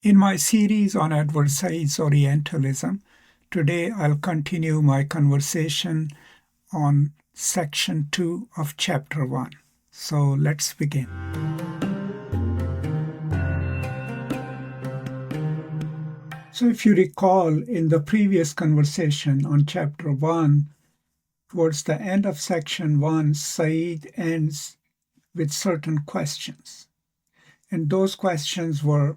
In my series on adversaries Orientalism, today I'll continue my conversation on section 2 of chapter 1. So let's begin. So if you recall, in the previous conversation on chapter 1, towards the end of section 1, Said ends with certain questions. And those questions were,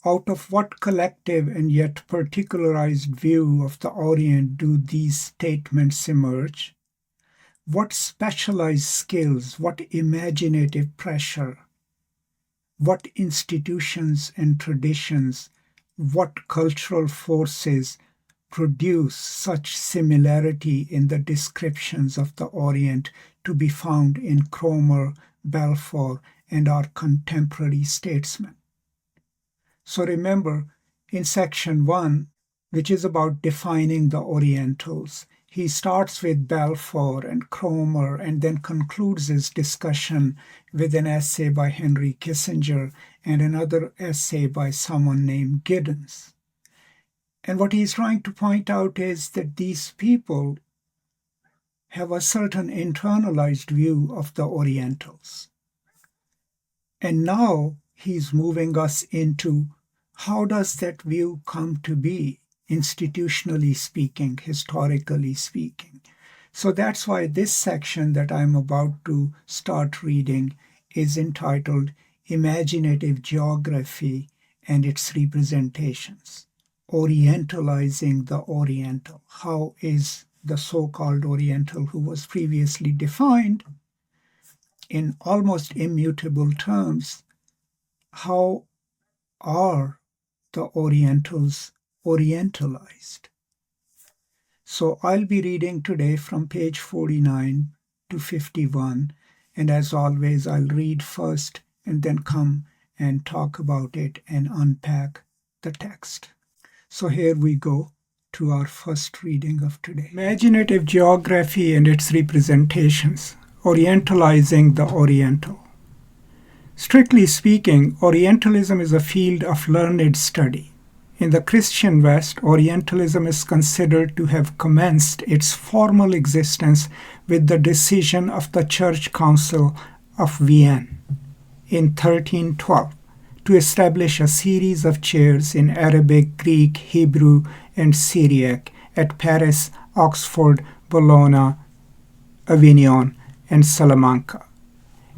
out of what collective and yet particularized view of the Orient do these statements emerge? What specialized skills, what imaginative pressure, what institutions and traditions, what cultural forces produce such similarity in the descriptions of the Orient to be found in Cromer, Balfour, and our contemporary statesmen? So remember, in section 1, which is about defining the Orientals, he starts with Balfour and Cromer and then concludes his discussion with an essay by Henry Kissinger and another essay by someone named Giddens. And what he's trying to point out is that these people have a certain internalized view of the Orientals. And now he's moving us into how does that view come to be, institutionally speaking, historically speaking? So that's why this section that I'm about to start reading is entitled Imaginative Geography and its Representations. Orientalizing the Oriental. How is the so-called Oriental, who was previously defined in almost immutable terms, how are the Orientals Orientalized? So I'll be reading today from page 49 to 51, and as always, I'll read first and then come and talk about it and unpack the text. So here we go to our first reading of today. Imaginative Geography and its Representations, Orientalizing the Oriental. Strictly speaking, Orientalism is a field of learned study. In the Christian West, Orientalism is considered to have commenced its formal existence with the decision of the Church Council of Vienna in 1312 to establish a series of chairs in Arabic, Greek, Hebrew, and Syriac at Paris, Oxford, Bologna, Avignon, and Salamanca.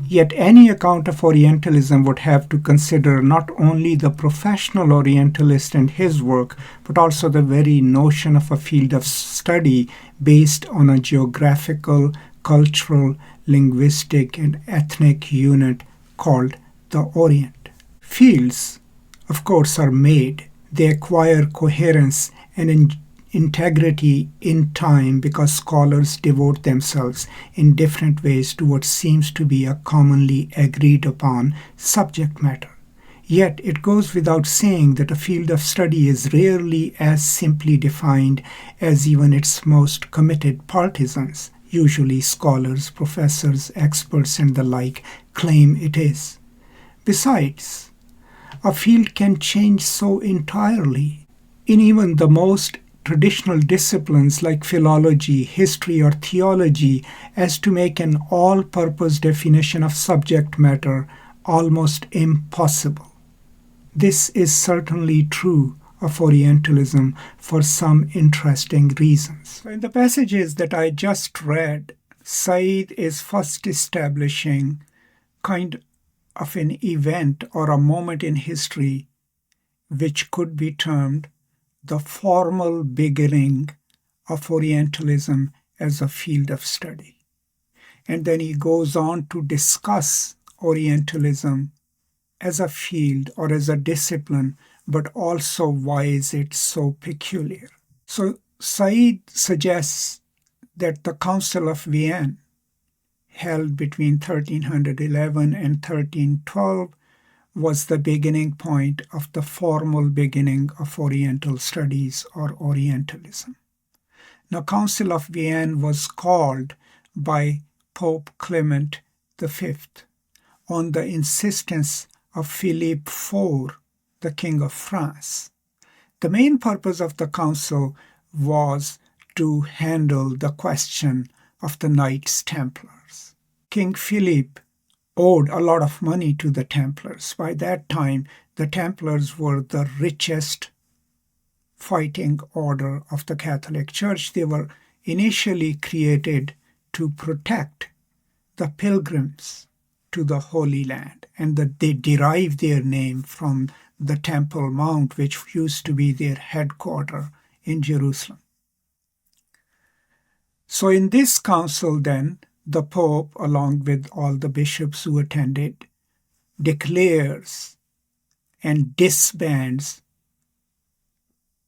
Yet any account of Orientalism would have to consider not only the professional Orientalist and his work, but also the very notion of a field of study based on a geographical, cultural, linguistic, and ethnic unit called the Orient. Fields, of course, are made. They acquire coherence and integrity in time because scholars devote themselves in different ways to what seems to be a commonly agreed upon subject matter. Yet it goes without saying that a field of study is rarely as simply defined as even its most committed partisans, usually scholars, professors, experts, and the like, claim it is. Besides, a field can change so entirely in even the most traditional disciplines like philology, history, or theology as to make an all-purpose definition of subject matter almost impossible. This is certainly true of Orientalism for some interesting reasons. So in the passages that I just read, Said is first establishing kind of an event or a moment in history which could be termed the formal beginning of Orientalism as a field of study. And then he goes on to discuss Orientalism as a field or as a discipline, but also why is it so peculiar. So Said suggests that the Council of Vienna, held between 1311 and 1312, was the beginning point of the formal beginning of Oriental studies or Orientalism. Now, Council of Vienna was called by Pope Clement V on the insistence of Philip IV the King of France. The main purpose of the council was to handle the question of the Knights Templars. King Philip owed a lot of money to the Templars. By that time, the Templars were the richest fighting order of the Catholic Church. They were initially created to protect the pilgrims to the Holy Land, and that they derived their name from the Temple Mount, which used to be their headquarters in Jerusalem. So in this council then, the Pope, along with all the bishops who attended, declares and disbands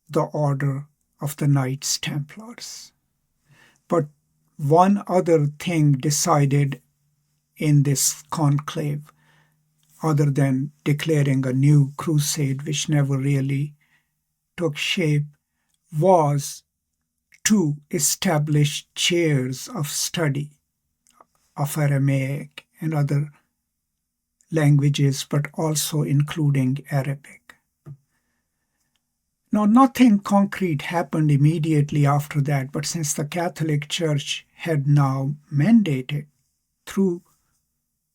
the order of the Knights Templars. But one other thing decided in this conclave, other than declaring a new crusade which never really took shape, was to establish chairs of study of Aramaic and other languages, but also including Arabic. Now, nothing concrete happened immediately after that, but since the Catholic Church had now mandated through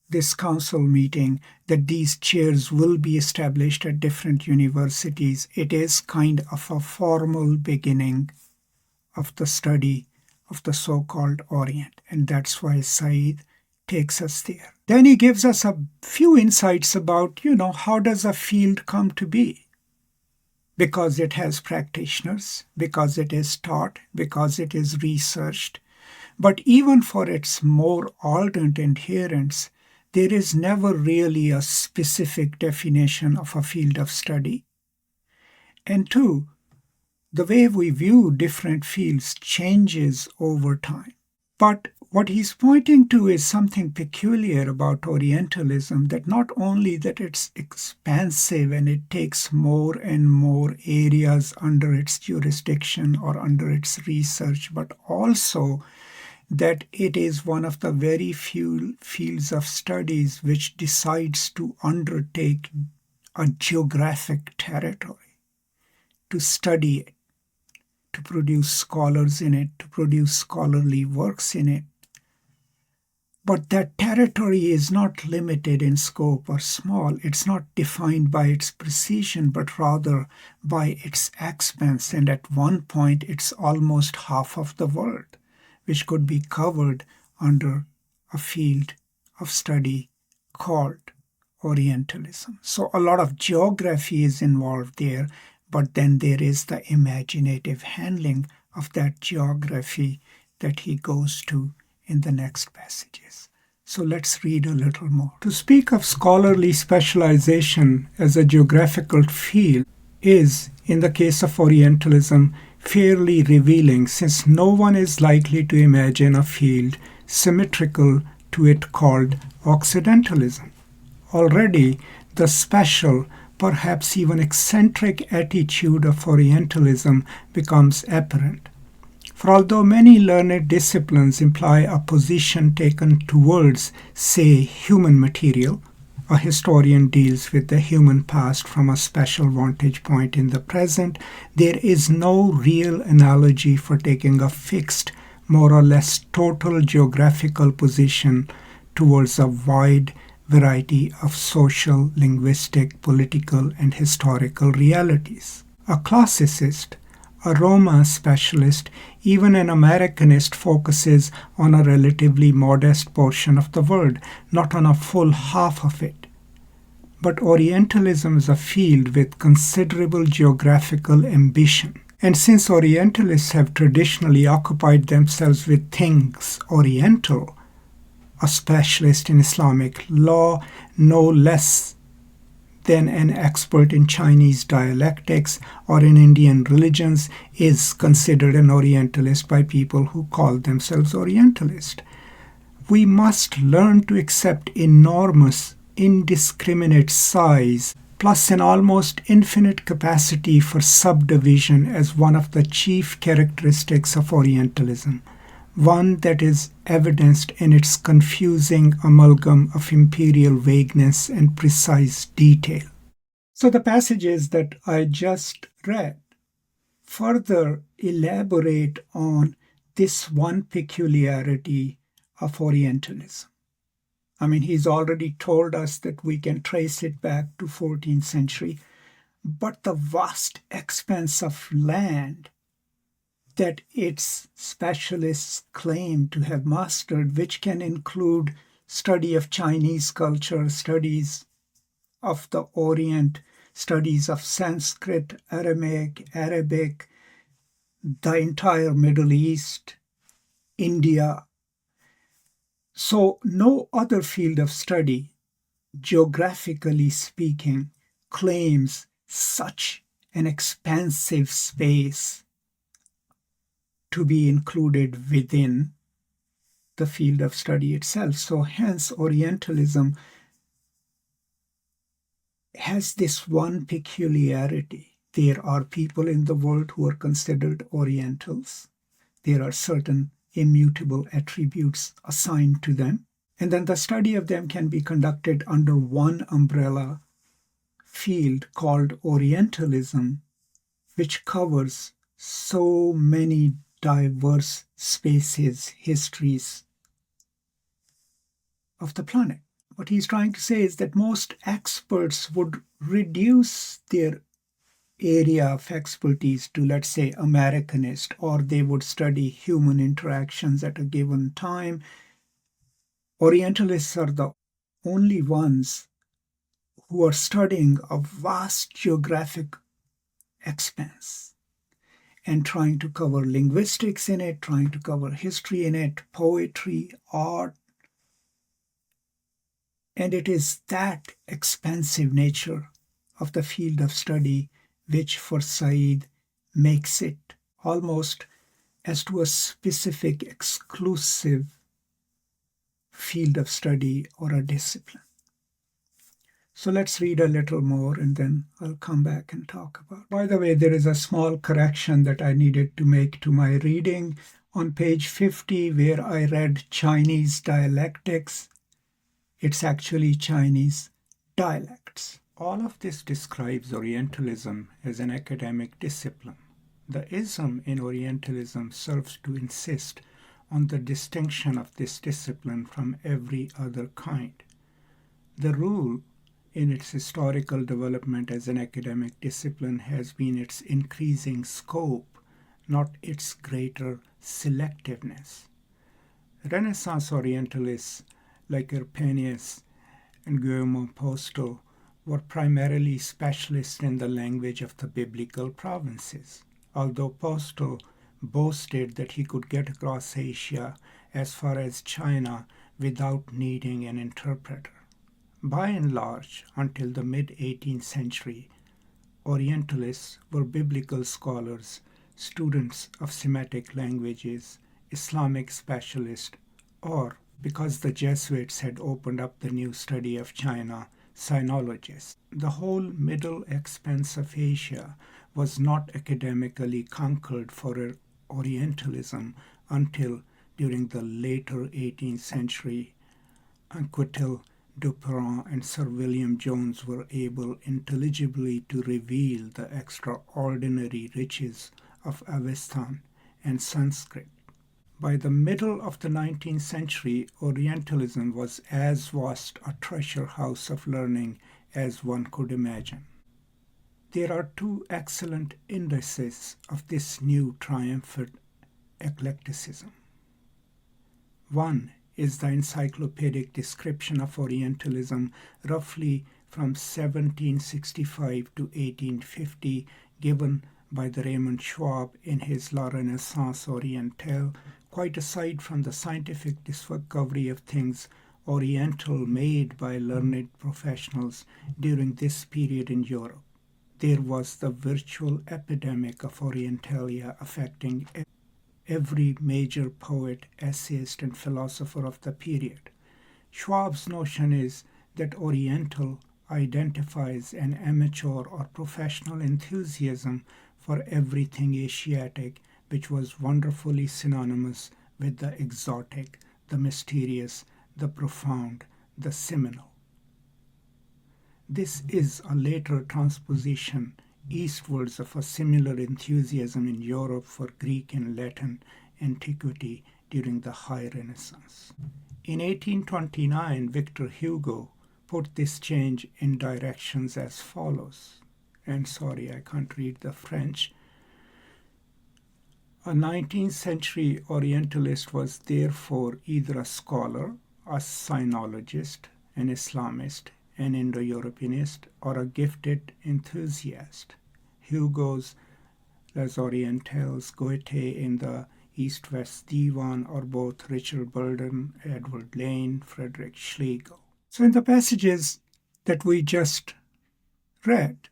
this council meeting that these chairs will be established at different universities, it is kind of a formal beginning of the study of the so-called Orient, and that's why Said takes us there. Then he gives us a few insights about, how does a field come to be? Because it has practitioners, because it is taught, because it is researched. But even for its more ardent adherents, there is never really a specific definition of a field of study. And two, the way we view different fields changes over time. But what he's pointing to is something peculiar about Orientalism, that not only that it's expansive and it takes more and more areas under its jurisdiction or under its research, but also that it is one of the very few fields of studies which decides to undertake a geographic territory, to study it, to produce scholars in it, to produce scholarly works in it. But that territory is not limited in scope or small. It's not defined by its precision, but rather by its expanse. And at one point, it's almost half of the world, which could be covered under a field of study called Orientalism. So a lot of geography is involved there, but then there is the imaginative handling of that geography that he goes to in the next passages. So let's read a little more. To speak of scholarly specialization as a geographical field is, in the case of Orientalism, fairly revealing, since no one is likely to imagine a field symmetrical to it called Occidentalism. Already, the special, perhaps even eccentric attitude of Orientalism becomes apparent. For although many learned disciplines imply a position taken towards, say, human material, a historian deals with the human past from a special vantage point in the present, there is no real analogy for taking a fixed, more or less total geographical position towards a wide variety of social, linguistic, political, and historical realities. A classicist, a Roma specialist, even an Americanist focuses on a relatively modest portion of the world, not on a full half of it. But Orientalism is a field with considerable geographical ambition. And since Orientalists have traditionally occupied themselves with things Oriental, a specialist in Islamic law, no less than an expert in Chinese dialectics or in Indian religions, is considered an Orientalist by people who call themselves Orientalist. We must learn to accept enormous, indiscriminate size, plus an almost infinite capacity for subdivision as one of the chief characteristics of Orientalism, one that is evidenced in its confusing amalgam of imperial vagueness and precise detail. So the passages that I just read further elaborate on this one peculiarity of Orientalism. I mean, he's already told us that we can trace it back to 14th century, but the vast expanse of land that its specialists claim to have mastered, which can include study of Chinese culture, studies of the Orient, studies of Sanskrit, Aramaic, Arabic, the entire Middle East, India. So no other field of study, geographically speaking, claims such an expansive space to be included within the field of study itself. So hence Orientalism has this one peculiarity. There are people in the world who are considered Orientals. There are certain immutable attributes assigned to them. And then the study of them can be conducted under one umbrella field called Orientalism, which covers so many diverse spaces, histories of the planet. What he's trying to say is that most experts would reduce their area of expertise to, let's say, Americanist, or they would study human interactions at a given time. Orientalists are the only ones who are studying a vast geographic expanse and trying to cover linguistics in it, trying to cover history in it, poetry, art. And it is that expansive nature of the field of study which for Said makes it almost as to a specific exclusive field of study or a discipline. So let's read a little more and then I'll come back and talk about. By the way, there is a small correction that I needed to make to my reading. On page 50, where I read Chinese dialectics, it's actually Chinese dialects. All of this describes Orientalism as an academic discipline. The ism in Orientalism serves to insist on the distinction of this discipline from every other kind. The rule in its historical development as an academic discipline has been its increasing scope, not its greater selectiveness. Renaissance Orientalists like Urpenius and Guillermo Posto were primarily specialists in the language of the biblical provinces, although Posto boasted that he could get across Asia as far as China without needing an interpreter. By and large, until the mid-18th century, Orientalists were biblical scholars, students of Semitic languages, Islamic specialists, or, because the Jesuits had opened up the new study of China, sinologists. The whole middle expanse of Asia was not academically conquered for Orientalism until during the later 18th century. Anquetil, Duprat, and Sir William Jones were able intelligibly to reveal the extraordinary riches of Avestan and Sanskrit. By the middle of the 19th century, Orientalism was as vast a treasure house of learning as one could imagine. There are two excellent indices of this new triumphant eclecticism. One is the encyclopedic description of Orientalism roughly from 1765 to 1850 given by the Raymond Schwab in his La Renaissance Orientale, quite aside from the scientific discovery of things Oriental made by learned professionals during this period in Europe. There was the virtual epidemic of Orientalia affecting every major poet, essayist, and philosopher of the period. Schwab's notion is that Oriental identifies an amateur or professional enthusiasm for everything Asiatic, which was wonderfully synonymous with the exotic, the mysterious, the profound, the seminal. This is a later transposition eastwards of a similar enthusiasm in Europe for Greek and Latin antiquity during the High Renaissance. In 1829, Victor Hugo put this change in directions as follows. And sorry, I can't read the French. A 19th century Orientalist was therefore either a scholar, a sinologist, an Islamist, an Indo-Europeanist, or a gifted enthusiast. Hugo's Les Orientales, Goethe in the East-West Divan, or both Richard Burden, Edward Lane, Frederick Schlegel. So in the passages that we just read,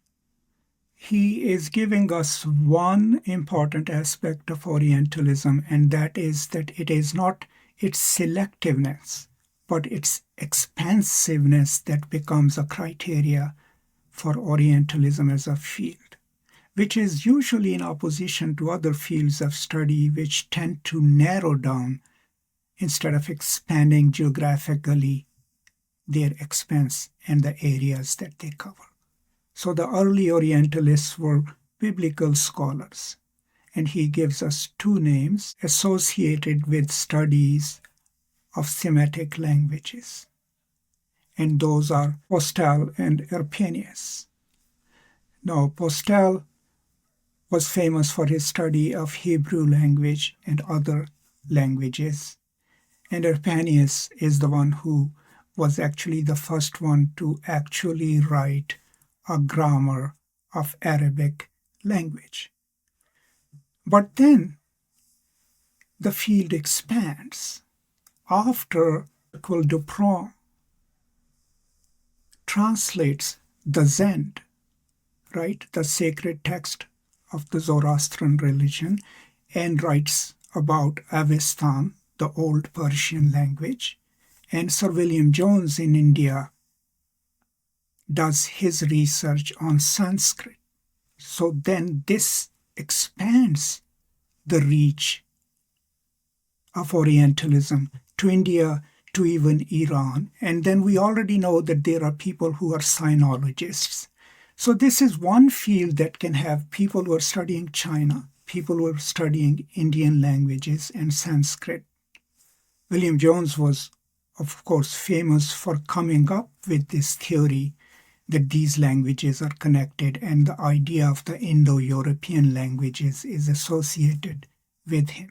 he is giving us one important aspect of Orientalism, and that is that it is not its selectiveness, but its expansiveness that becomes a criteria for Orientalism as a field, which is usually in opposition to other fields of study which tend to narrow down instead of expanding geographically their expanse and the areas that they cover. So the early Orientalists were biblical scholars, and he gives us two names associated with studies of Semitic languages, and those are Postel and Erpenius. Now, Postel was famous for his study of Hebrew language and other languages, and Erpenius is the one who was actually the first one to actually write a grammar of Arabic language. But then the field expands after Dupont translates the Zend, right, the sacred text of the Zoroastrian religion, and writes about Avestan, the old Persian language, and Sir William Jones in India does his research on Sanskrit. So then this expands the reach of Orientalism to India, to even Iran. And then we already know that there are people who are sinologists. So this is one field that can have people who are studying China, people who are studying Indian languages and Sanskrit. William Jones was, of course, famous for coming up with this theory that these languages are connected, and the idea of the Indo-European languages is associated with him.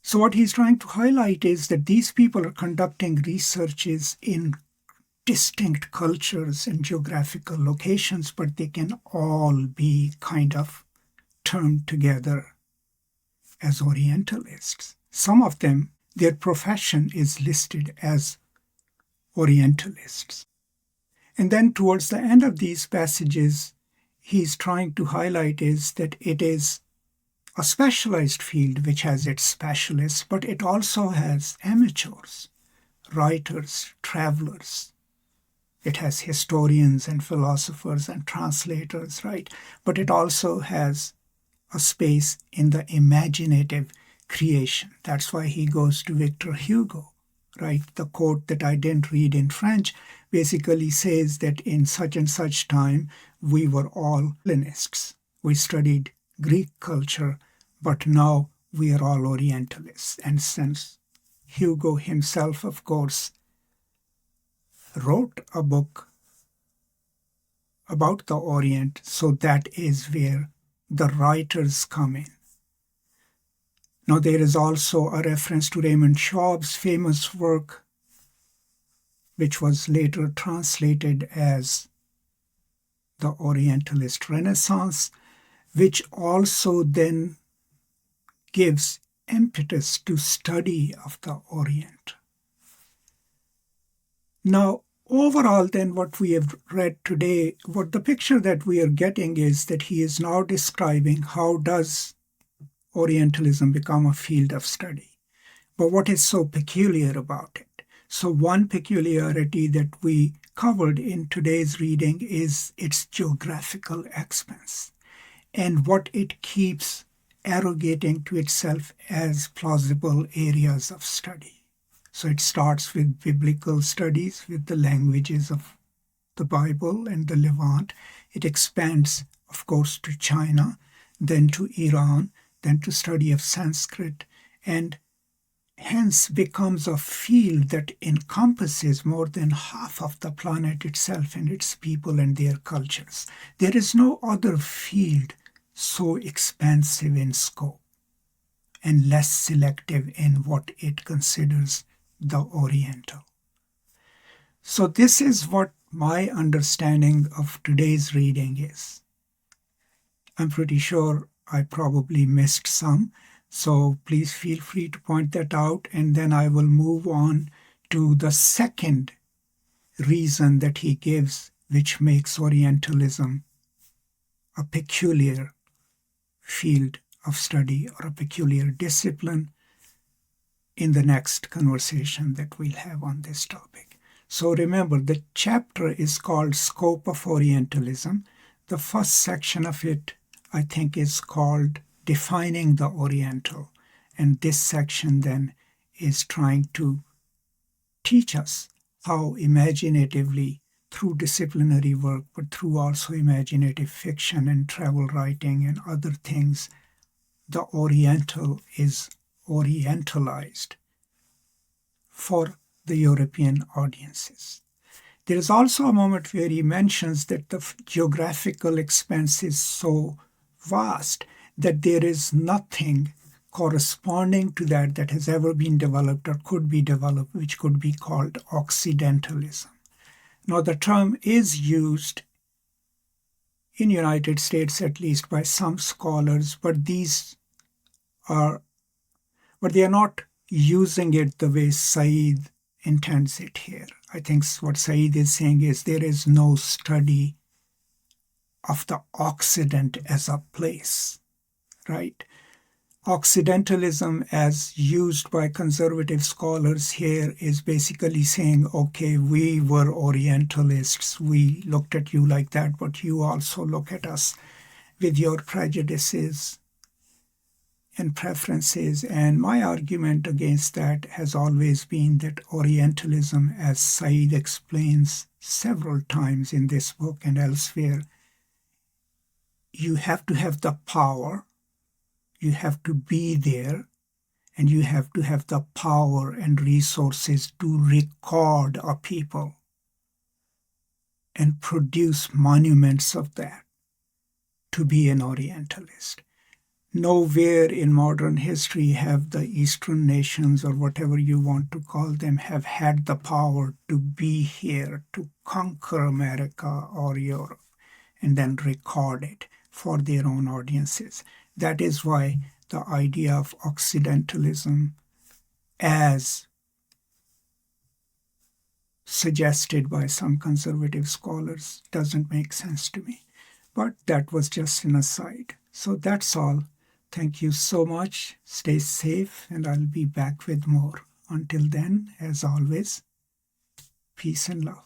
So what he's trying to highlight is that these people are conducting researches in distinct cultures and geographical locations, but they can all be kind of termed together as Orientalists. Some of them, their profession is listed as Orientalists. And then towards the end of these passages, he's trying to highlight is that it is a specialized field which has its specialists, but it also has amateurs, writers, travelers. It has historians and philosophers and translators, right? But it also has a space in the imaginative creation. That's why he goes to Victor Hugo, right? The quote that I didn't read in French basically says that in such and such time, we were all Hellenists. We studied Greek culture, but now we are all Orientalists. And since Hugo himself, of course, wrote a book about the Orient, so that is where the writers come in. Now there is also a reference to Raymond Schaub's famous work, which was later translated as the Orientalist Renaissance, which also then gives impetus to study of the Orient. Now, overall then what we have read today, what the picture that we are getting is that he is now describing how does Orientalism become a field of study. But what is so peculiar about it? So one peculiarity that we covered in today's reading is its geographical expanse and what it keeps arrogating to itself as plausible areas of study. So it starts with biblical studies, with the languages of the Bible and the Levant. It expands, of course, to China, then to Iran, then to study of Sanskrit, and hence becomes a field that encompasses more than half of the planet itself and its people and their cultures. There is no other field so expansive in scope and less selective in what it considers the Oriental. So this is what my understanding of today's reading is. I'm pretty sure I probably missed some, so please feel free to point that out, and then I will move on to the second reason that he gives, which makes Orientalism a peculiar field of study or a peculiar discipline in the next conversation that we'll have on this topic. So remember, the chapter is called Scope of Orientalism. The first section of it, I think, is called Defining the Oriental. And this section then is trying to teach us how imaginatively, through disciplinary work, but through also imaginative fiction and travel writing and other things, the Oriental is orientalized for the European audiences. There is also a moment where he mentions that the geographical expanse is so vast that there is nothing corresponding to that has ever been developed or could be developed, which could be called Occidentalism. Now, the term is used in the United States, at least by some scholars, but they are not using it the way Said intends it here. I think what Said is saying is there is no study of the Occident as a place, right? Occidentalism, as used by conservative scholars here, is basically saying, okay, we were Orientalists, we looked at you like that, but you also look at us with your prejudices and preferences. And my argument against that has always been that Orientalism, as Said explains several times in this book and elsewhere, you have to have the power, you have to be there, and you have to have the power and resources to record a people and produce monuments of that to be an Orientalist. Nowhere in modern history have the Eastern nations, or whatever you want to call them, have had the power to be here, to conquer America or Europe, and then record it for their own audiences. That is why the idea of Occidentalism, as suggested by some conservative scholars, doesn't make sense to me. But that was just an aside. So that's all. Thank you so much. Stay safe, and I'll be back with more. Until then, as always, peace and love.